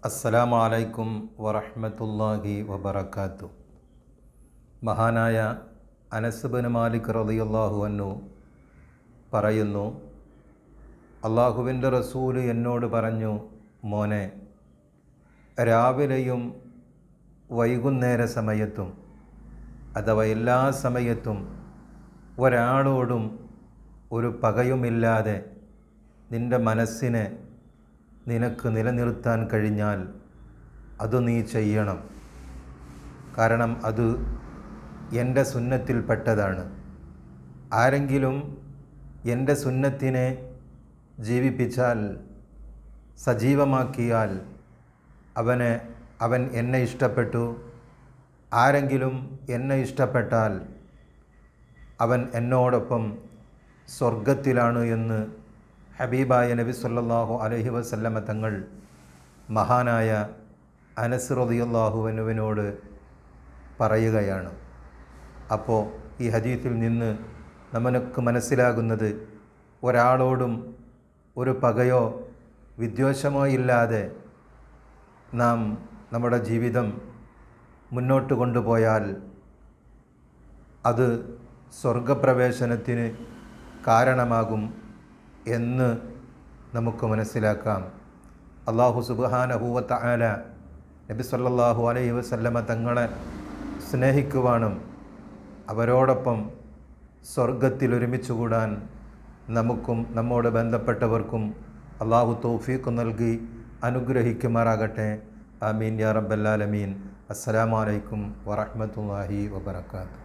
അസ്സലാമു അലൈക്കും വറഹ്മത്തുള്ളാഹി വബറകാതുഹു. മഹാനായ അനസ് ബിൻ മാലിക് റളിയല്ലാഹു അൻഹു പറയുന്നു, അള്ളാഹുവിൻ്റെ റസൂല് എന്നോട് പറഞ്ഞു, മോനെ, രാവിലെയും വൈകുന്നേര സമയത്തും അഥവാ എല്ലാ സമയത്തും ഒരാളോടും ഒരു പകയുമില്ലാതെ നിൻ്റെ മനസ്സിനെ നിനക്ക് നിലനിർത്താൻ കഴിഞ്ഞാൽ അത് നീ ചെയ്യണം. കാരണം അത് എൻ്റെ സുന്നത്തിൽപ്പെട്ടതാണ്. ആരെങ്കിലും എൻ്റെ സുന്നത്തിനെ ജീവിപ്പിച്ചാൽ, സജീവമാക്കിയാൽ അവൻ എന്നെ ഇഷ്ടപ്പെട്ടു. ആരെങ്കിലും എന്നെ ഇഷ്ടപ്പെട്ടാൽ അവൻ എന്നോടൊപ്പം സ്വർഗത്തിലാണ് എന്ന് ഹബീബായ നബി സല്ലല്ലാഹു അലൈഹി വസല്ലമ തങ്ങൾ മഹാനായ അനസ് റളിയല്ലാഹു അൻഹുവിനോട് പറയുകയാണ്. അപ്പോൾ ഈ ഹദീസിൽ നിന്ന് നമുക്ക് മനസ്സിലാകുന്നത്, ഒരാളോടും ഒരു പകയോ വിദ്വേഷമോ ഇല്ലാതെ നാം നമ്മുടെ ജീവിതം മുന്നോട്ട് കൊണ്ടുപോയാൽ അത് സ്വർഗപ്രവേശനത്തിന് കാരണമാകും എന്ന് നമുക്ക് മനസ്സിലാക്കാം. അല്ലാഹു സുബ്ഹാനഹു വ തആല നബി സല്ലല്ലാഹു അലൈഹി വസല്ലമ തങ്ങളെ സ്നേഹിക്കുവാനും അവരോടൊപ്പം സ്വർഗത്തിൽ ഒരുമിച്ച് കൂടാൻ നമുക്കും നമ്മോട് ബന്ധപ്പെട്ടവർക്കും അല്ലാഹു തൗഫീഖ് നൽകി അനുഗ്രഹിക്കുമാറാകട്ടെ. ആമീൻ യാ റബ്ബൽ ആലമീൻ. അസ്സലാമു അലൈക്കും വറഹ്മത്തുള്ളാഹി വബറകാതുഹു.